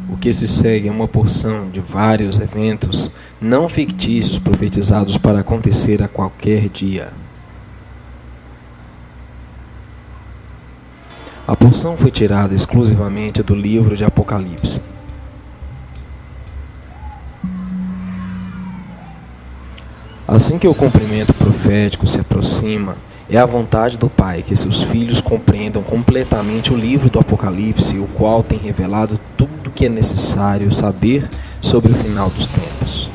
O que se segue é uma porção de vários eventos não fictícios profetizados para acontecer a qualquer dia. A porção foi tirada exclusivamente do livro de Apocalipse. Assim que o cumprimento profético se aproxima, é a vontade do Pai que seus filhos compreendam completamente o livro do Apocalipse, o qual tem revelado tudo o que é necessário saber sobre o final dos tempos.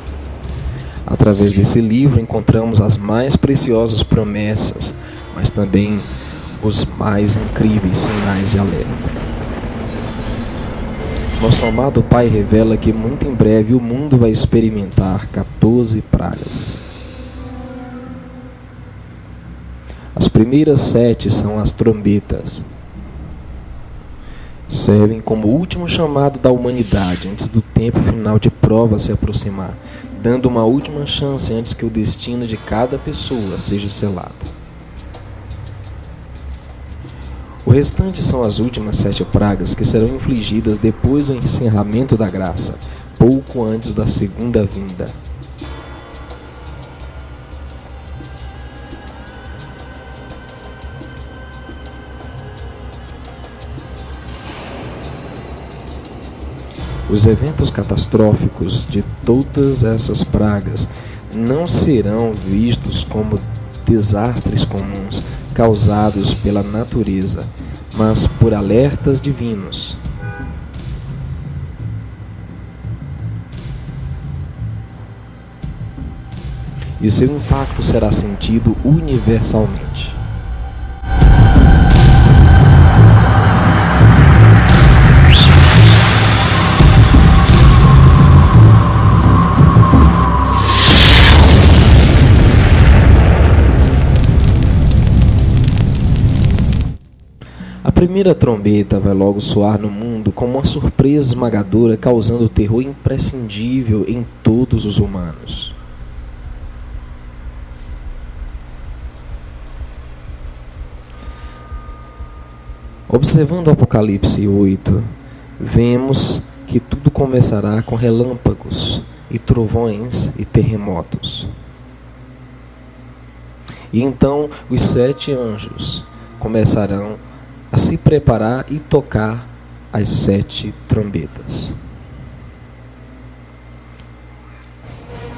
Através desse livro encontramos as mais preciosas promessas, mas também os mais incríveis sinais de alerta. Nosso amado Pai revela que muito em breve o mundo vai experimentar 14 pragas. As primeiras 7 são as trombetas. Servem como último chamado da humanidade antes do tempo final de prova se aproximar, dando uma última chance antes que o destino de cada pessoa seja selado. O restante são as últimas 7 pragas que serão infligidas depois do encerramento da graça, pouco antes da segunda vinda. Os eventos catastróficos de todas essas pragas não serão vistos como desastres comuns causados pela natureza, mas por alertas divinos. E seu impacto será sentido universalmente. A primeira trombeta vai logo soar no mundo como uma surpresa esmagadora, causando terror imprescindível em todos os humanos. Observando o Apocalipse 8, vemos que tudo começará com relâmpagos e trovões e terremotos. E então os 7 anjos começarão a se preparar e tocar as 7 trombetas.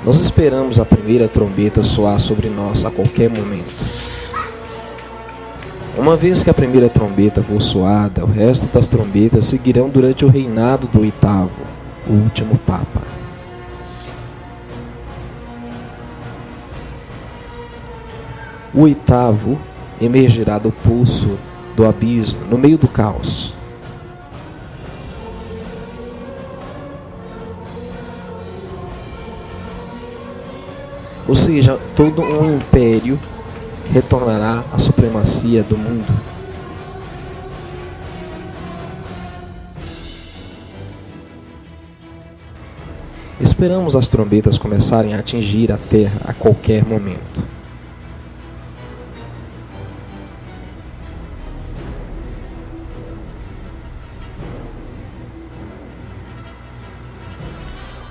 Nós esperamos a primeira trombeta soar sobre nós a qualquer momento. Uma vez que a primeira trombeta for soada, o resto das trombetas seguirão durante o reinado do 8º, o último Papa. O 8º emergirá do poço do abismo, no meio do caos. Ou seja, todo um império retornará à supremacia do mundo. Esperamos as trombetas começarem a atingir a terra a qualquer momento.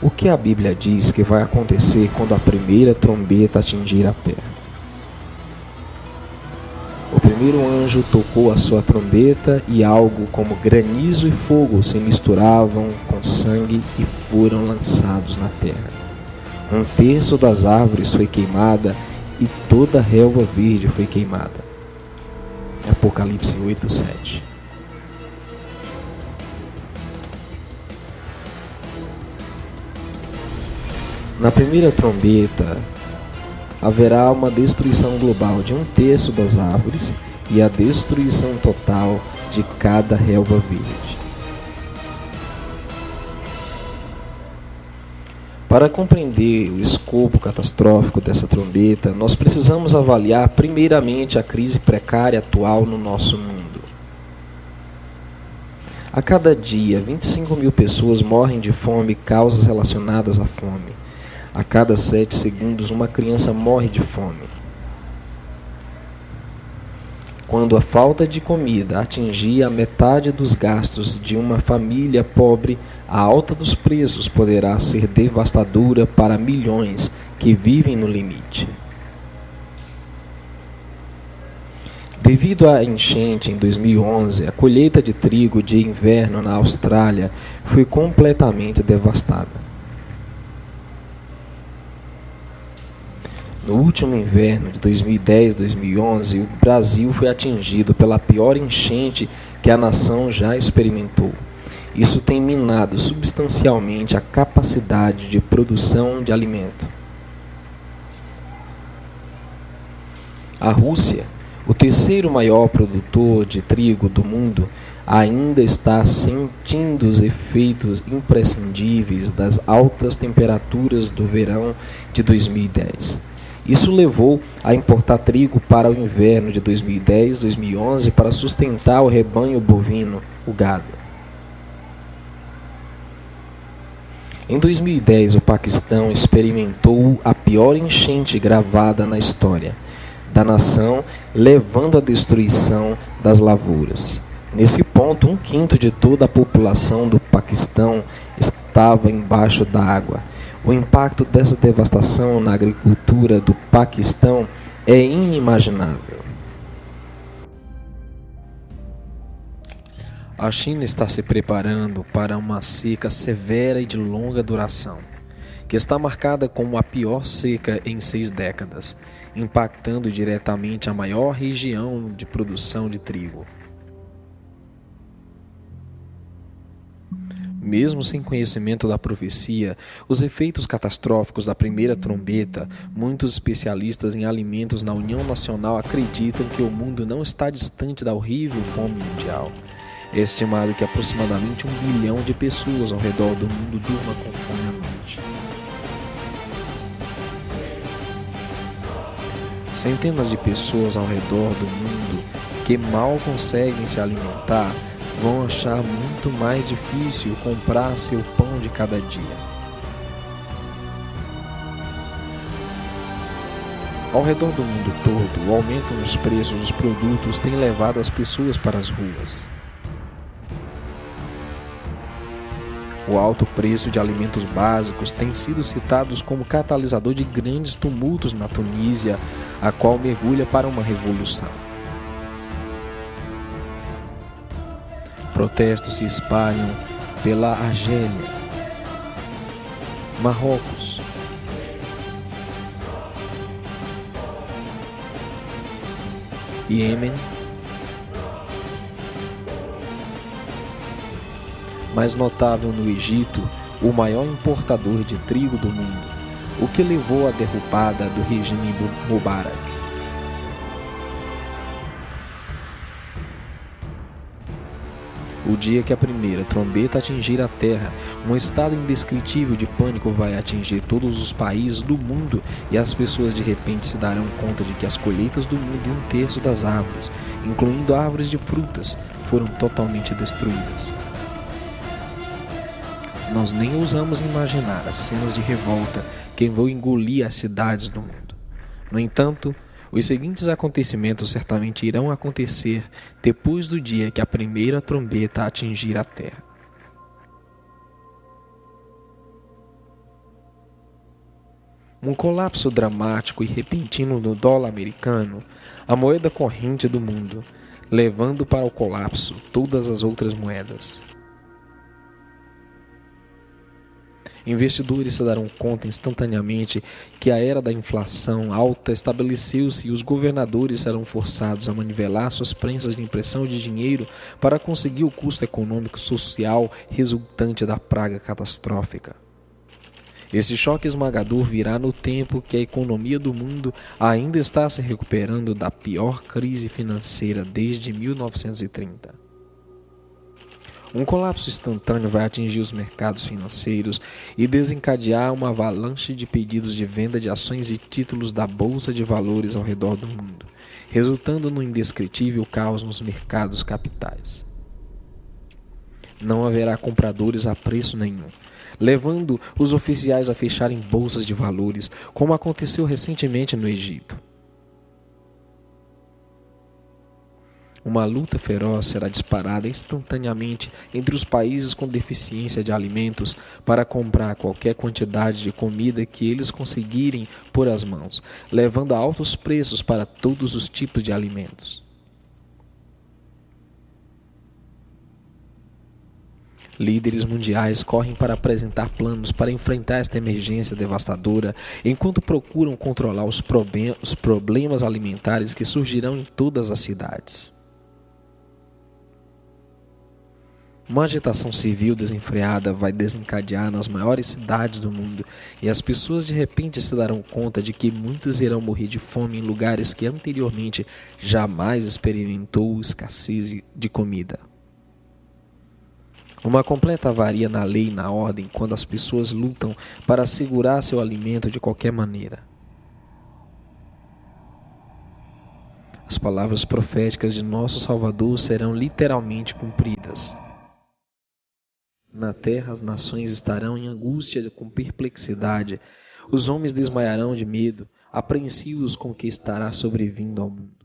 O que a Bíblia diz que vai acontecer quando a primeira trombeta atingir a terra? O primeiro anjo tocou a sua trombeta e algo como granizo e fogo se misturavam com sangue e foram lançados na terra. 1/3 das árvores foi queimada e toda a relva verde foi queimada. Apocalipse 8:7. Na primeira trombeta, haverá uma destruição global de 1/3 das árvores e a destruição total de cada relva verde. Para compreender o escopo catastrófico dessa trombeta, nós precisamos avaliar primeiramente a crise precária atual no nosso mundo. A cada dia, 25 mil pessoas morrem de fome e causas relacionadas à fome. A cada 7 segundos, uma criança morre de fome. Quando a falta de comida atingir a metade dos gastos de uma família pobre, a alta dos preços poderá ser devastadora para milhões que vivem no limite. Devido à enchente em 2011, a colheita de trigo de inverno na Austrália foi completamente devastada. No último inverno de 2010-2011, o Brasil foi atingido pela pior enchente que a nação já experimentou. Isso tem minado substancialmente a capacidade de produção de alimento. A Rússia, o terceiro maior produtor de trigo do mundo, ainda está sentindo os efeitos imprescindíveis das altas temperaturas do verão de 2010. Isso levou a importar trigo para o inverno de 2010-2011 para sustentar o rebanho bovino, o gado. Em 2010, o Paquistão experimentou a pior enchente gravada na história da nação, levando à destruição das lavouras. Nesse ponto, 1/5 de toda a população do Paquistão estava embaixo da água. O impacto dessa devastação na agricultura do Paquistão é inimaginável. A China está se preparando para uma seca severa e de longa duração, que está marcada como a pior seca em 6 décadas, impactando diretamente a maior região de produção de trigo. Mesmo sem conhecimento da profecia, os efeitos catastróficos da primeira trombeta, muitos especialistas em alimentos na União Nacional acreditam que o mundo não está distante da horrível fome mundial. É estimado que aproximadamente 1 bilhão de pessoas ao redor do mundo durmam com fome à noite. Centenas de pessoas ao redor do mundo que mal conseguem se alimentar vão achar muito mais difícil comprar seu pão de cada dia. Ao redor do mundo todo, o aumento nos preços dos produtos tem levado as pessoas para as ruas. O alto preço de alimentos básicos tem sido citado como catalisador de grandes tumultos na Tunísia, a qual mergulha para uma revolução. Protestos se espalham pela Argélia, Marrocos, Iêmen, mais notável no Egito, o maior importador de trigo do mundo, o que levou à derrubada do regime Mubarak. O dia que a primeira trombeta atingir a terra, um estado indescritível de pânico vai atingir todos os países do mundo e as pessoas de repente se darão conta de que as colheitas do mundo e 1/3 das árvores, incluindo árvores de frutas, foram totalmente destruídas. Nós nem ousamos imaginar as cenas de revolta que vão engolir as cidades do mundo. No entanto, os seguintes acontecimentos certamente irão acontecer depois do dia que a primeira trombeta atingir a terra. Um colapso dramático e repentino no dólar americano, a moeda corrente do mundo, levando para o colapso todas as outras moedas. Investidores se darão conta instantaneamente que a era da inflação alta estabeleceu-se e os governadores serão forçados a manivelar suas prensas de impressão de dinheiro para conseguir o custo econômico e social resultante da praga catastrófica. Esse choque esmagador virá no tempo que a economia do mundo ainda está se recuperando da pior crise financeira desde 1930. Um colapso instantâneo vai atingir os mercados financeiros e desencadear uma avalanche de pedidos de venda de ações e títulos da Bolsa de Valores ao redor do mundo, resultando no indescritível caos nos mercados capitais. Não haverá compradores a preço nenhum, levando os oficiais a fecharem bolsas de valores, como aconteceu recentemente no Egito. Uma luta feroz será disparada instantaneamente entre os países com deficiência de alimentos para comprar qualquer quantidade de comida que eles conseguirem pôr as mãos, levando a altos preços para todos os tipos de alimentos. Líderes mundiais correm para apresentar planos para enfrentar esta emergência devastadora, enquanto procuram controlar os problemas alimentares que surgirão em todas as cidades. Uma agitação civil desenfreada vai desencadear nas maiores cidades do mundo, e as pessoas de repente se darão conta de que muitos irão morrer de fome em lugares que anteriormente jamais experimentou escassez de comida. Uma completa avaria na lei e na ordem quando as pessoas lutam para assegurar seu alimento de qualquer maneira. As palavras proféticas de nosso Salvador serão literalmente cumpridas. Na terra as nações estarão em angústia com perplexidade, os homens desmaiarão de medo, apreensivos com o que estará sobrevindo ao mundo.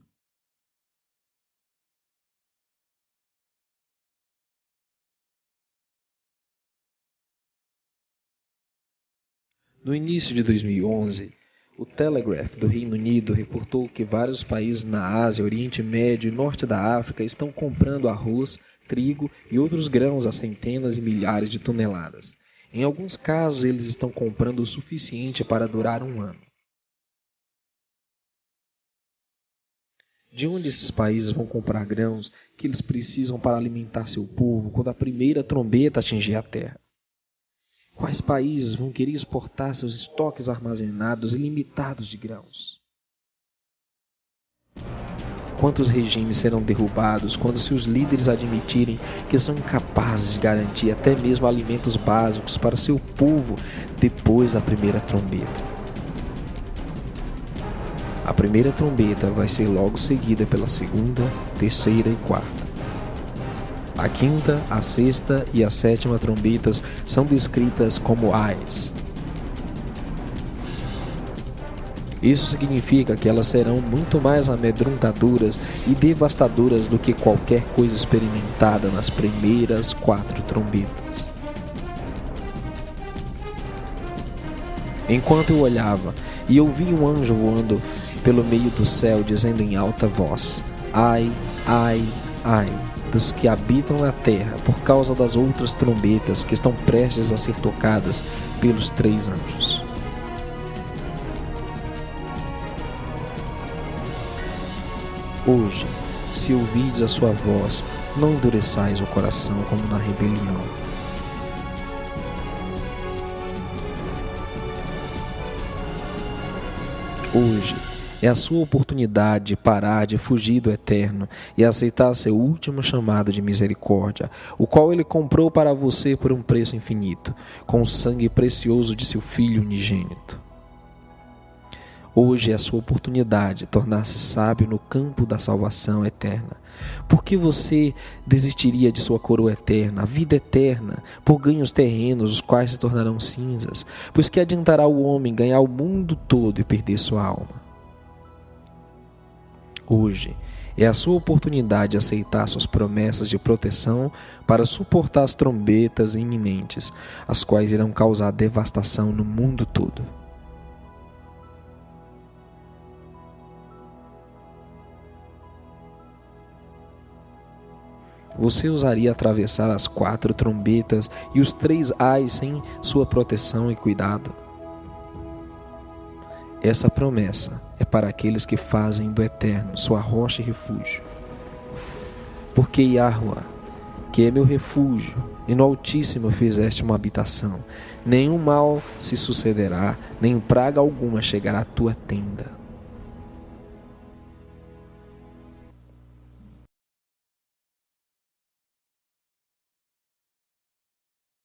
No início de 2011, o Telegraph do Reino Unido reportou que vários países na Ásia, Oriente Médio e Norte da África estão comprando arroz, trigo e outros grãos a centenas e milhares de toneladas. Em alguns casos, eles estão comprando o suficiente para durar um ano. De onde esses países vão comprar grãos que eles precisam para alimentar seu povo quando a primeira trombeta atingir a terra? Quais países vão querer exportar seus estoques armazenados ilimitados de grãos? Quantos regimes serão derrubados quando seus líderes admitirem que são incapazes de garantir até mesmo alimentos básicos para seu povo depois da primeira trombeta? A primeira trombeta vai ser logo seguida pela segunda, terceira e quarta. A quinta, a sexta e a sétima trombetas são descritas como ais. Isso significa que elas serão muito mais amedrontadoras e devastadoras do que qualquer coisa experimentada nas primeiras 4 trombetas. Enquanto eu olhava e ouvi um anjo voando pelo meio do céu, dizendo em alta voz: ai, ai, ai, dos que habitam na terra, por causa das outras trombetas que estão prestes a ser tocadas pelos 3 anjos. Hoje, se ouvides a sua voz, não endureçais o coração como na rebelião. Hoje é a sua oportunidade de parar de fugir do Eterno e aceitar seu último chamado de misericórdia, o qual Ele comprou para você por um preço infinito, com o sangue precioso de seu Filho unigênito. Hoje é a sua oportunidade de tornar-se sábio no campo da salvação eterna. Por que você desistiria de sua coroa eterna, a vida eterna, por ganhos terrenos, os quais se tornarão cinzas? Pois que adiantará o homem ganhar o mundo todo e perder sua alma? Hoje é a sua oportunidade de aceitar suas promessas de proteção para suportar as trombetas iminentes, as quais irão causar devastação no mundo todo. Você ousaria atravessar as 4 trombetas e os 3 ais sem sua proteção e cuidado? Essa promessa é para aqueles que fazem do Eterno sua rocha e refúgio. Porque Yahuwah, que é meu refúgio, e no Altíssimo fizeste uma habitação, nenhum mal se sucederá, nem praga alguma chegará à tua tenda.